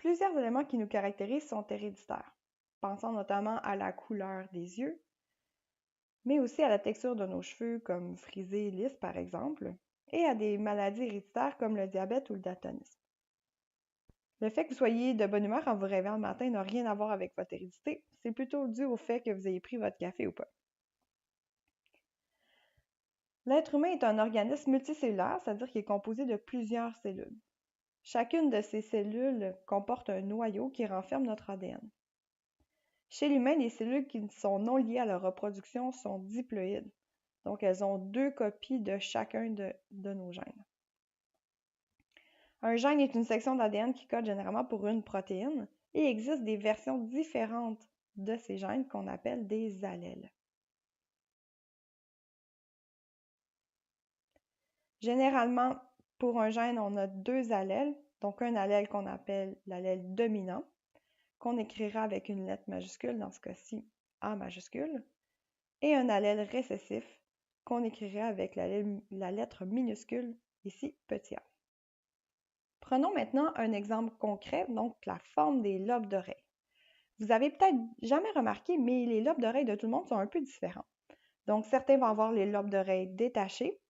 Plusieurs éléments qui nous caractérisent sont héréditaires. Pensons notamment à la couleur des yeux, mais aussi à la texture de nos cheveux, comme frisés et lisses par exemple, et à des maladies héréditaires comme le diabète ou le daltonisme. Le fait que vous soyez de bonne humeur en vous réveillant le matin n'a rien à voir avec votre hérédité, c'est plutôt dû au fait que vous ayez pris votre café ou pas. L'être humain est un organisme multicellulaire, c'est-à-dire qu'il est composé de plusieurs cellules. Chacune de ces cellules comporte un noyau qui renferme notre ADN. Chez l'humain, les cellules qui sont non liées à la reproduction sont diploïdes, donc elles ont 2 copies de chacun de nos gènes. Un gène est une section d'ADN qui code généralement pour une protéine et il existe des versions différentes de ces gènes qu'on appelle des allèles. Généralement, pour un gène, on a 2 allèles, donc un allèle qu'on appelle l'allèle dominant, qu'on écrira avec une lettre majuscule, dans ce cas-ci A majuscule, et un allèle récessif, qu'on écrirait avec la lettre minuscule, ici petit a. Prenons maintenant un exemple concret, donc la forme des lobes d'oreille. Vous avez peut-être jamais remarqué, mais les lobes d'oreille de tout le monde sont un peu différents. Donc, certains vont avoir les lobes d'oreille détachés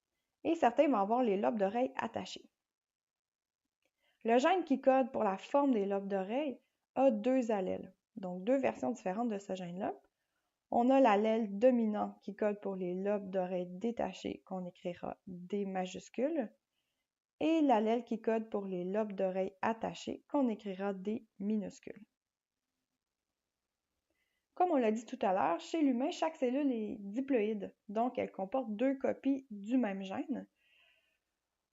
et certains vont avoir les lobes d'oreille attachés. Le gène qui code pour la forme des lobes d'oreille a 2 allèles, donc 2 versions différentes de ce gène-là. On a l'allèle dominant qui code pour les lobes d'oreille détachés, qu'on écrira D majuscule, et l'allèle qui code pour les lobes d'oreille attachés, qu'on écrira D minuscule. Comme on l'a dit tout à l'heure, chez l'humain, chaque cellule est diploïde, donc elle comporte 2 copies du même gène.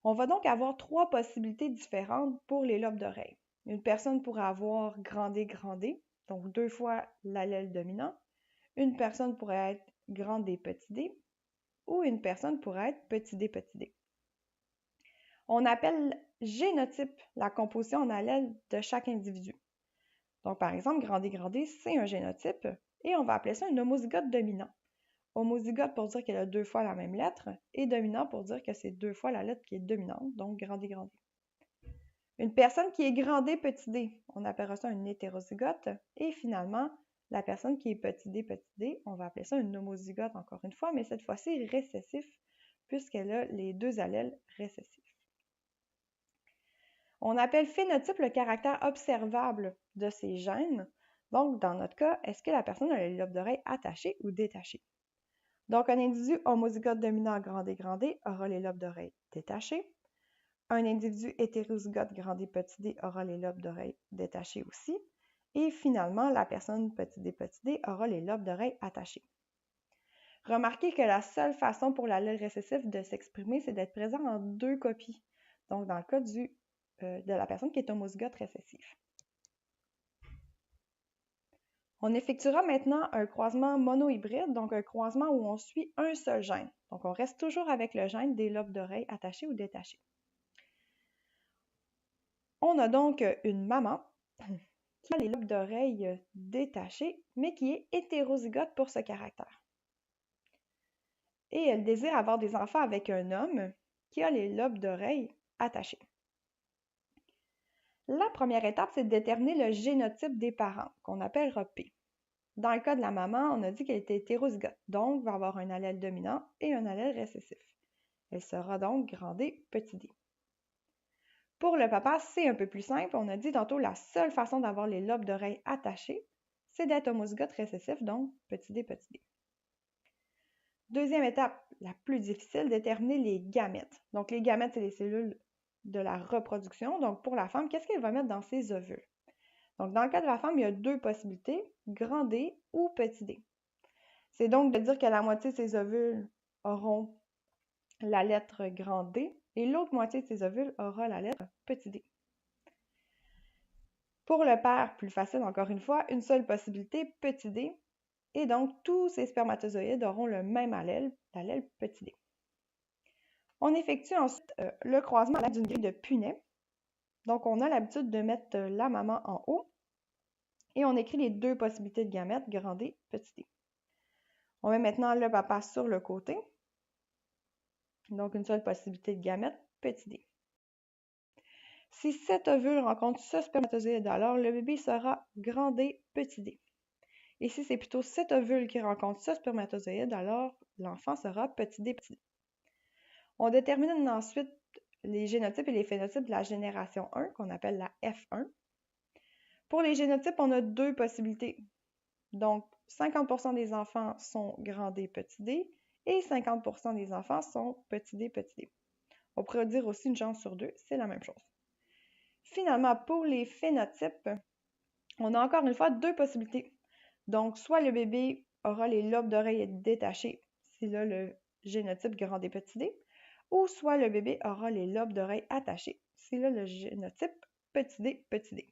On va donc avoir 3 possibilités différentes pour les lobes d'oreille. Une personne pourrait avoir grand D, donc 2 fois l'allèle dominant. Une personne pourrait être grand D, petit d, ou une personne pourrait être petit d. On appelle génotype la composition en allèle de chaque individu. Donc, par exemple, grand D, c'est un génotype et on va appeler ça un homozygote dominant. Homozygote pour dire qu'elle a 2 fois la même lettre et dominant pour dire que c'est 2 fois la lettre qui est dominante, donc grand D. Une personne qui est grand D, on appellera ça un hétérozygote. Et finalement, la personne qui est petit d, on va appeler ça un homozygote encore une fois, mais cette fois-ci récessif, puisqu'elle a les 2 allèles récessifs. On appelle phénotype le caractère observable de ces gènes. Donc, dans notre cas, est-ce que la personne a les lobes d'oreille attachés ou détachés? Donc, un individu homozygote dominant grand D aura les lobes d'oreille détachés. Un individu hétérozygote grand D aura les lobes d'oreille détachés aussi. Et finalement, la personne petit d aura les lobes d'oreille attachés. Remarquez que la seule façon pour l'allèle récessif de s'exprimer, c'est d'être présent en 2 copies. Donc, dans le cas de la personne qui est homozygote récessif. On effectuera maintenant un croisement monohybride, donc un croisement où on suit un seul gène. Donc, on reste toujours avec le gène des lobes d'oreille attachés ou détachés. On a donc une maman qui a les lobes d'oreille détachés, mais qui est hétérozygote pour ce caractère. Et elle désire avoir des enfants avec un homme qui a les lobes d'oreille attachés. La première étape, c'est de déterminer le génotype des parents, qu'on appellera P. Dans le cas de la maman, on a dit qu'elle était hétérozygote, donc va avoir un allèle dominant et un allèle récessif. Elle sera donc grand D, petit d. Pour le papa, c'est un peu plus simple. On a dit tantôt la seule façon d'avoir les lobes d'oreille attachés, c'est d'être homozygote récessif, donc petit d. Deuxième étape, la plus difficile, déterminer les gamètes. Donc les gamètes, c'est les cellules de la reproduction. Donc pour la femme, qu'est-ce qu'elle va mettre dans ses ovules? Donc dans le cas de la femme, il y a 2 possibilités, grand D ou petit d. C'est donc de dire que la moitié de ses ovules auront la lettre grand D et l'autre moitié de ses ovules aura la lettre petit d. Pour le père, plus facile encore une fois, une seule possibilité, petit d, et donc tous ces spermatozoïdes auront le même allèle, l'allèle petit d. On effectue ensuite le croisement à l'aide d'une grille de Punnett. Donc on a l'habitude de mettre la maman en haut et on écrit les 2 possibilités de gamètes, grand D, petit d. On met maintenant le papa sur le côté. Donc, une seule possibilité de gamète, petit d. Si cet ovule rencontre ce spermatozoïde, alors le bébé sera grand D, petit d. Et si c'est plutôt cet ovule qui rencontre ce spermatozoïde, alors l'enfant sera petit d, petit d. On détermine ensuite les génotypes et les phénotypes de la génération 1, qu'on appelle la F1. Pour les génotypes, on a deux possibilités. Donc, 50% des enfants sont grand D, petit d, et 50% des enfants sont petit d, petit d. On pourrait dire aussi une chance sur deux, c'est la même chose. Finalement, pour les phénotypes, on a encore une fois deux possibilités. Donc, soit le bébé aura les lobes d'oreille détachés, c'est là le génotype grand D, petit d, ou soit le bébé aura les lobes d'oreille attachés, c'est là le génotype petit d, petit d.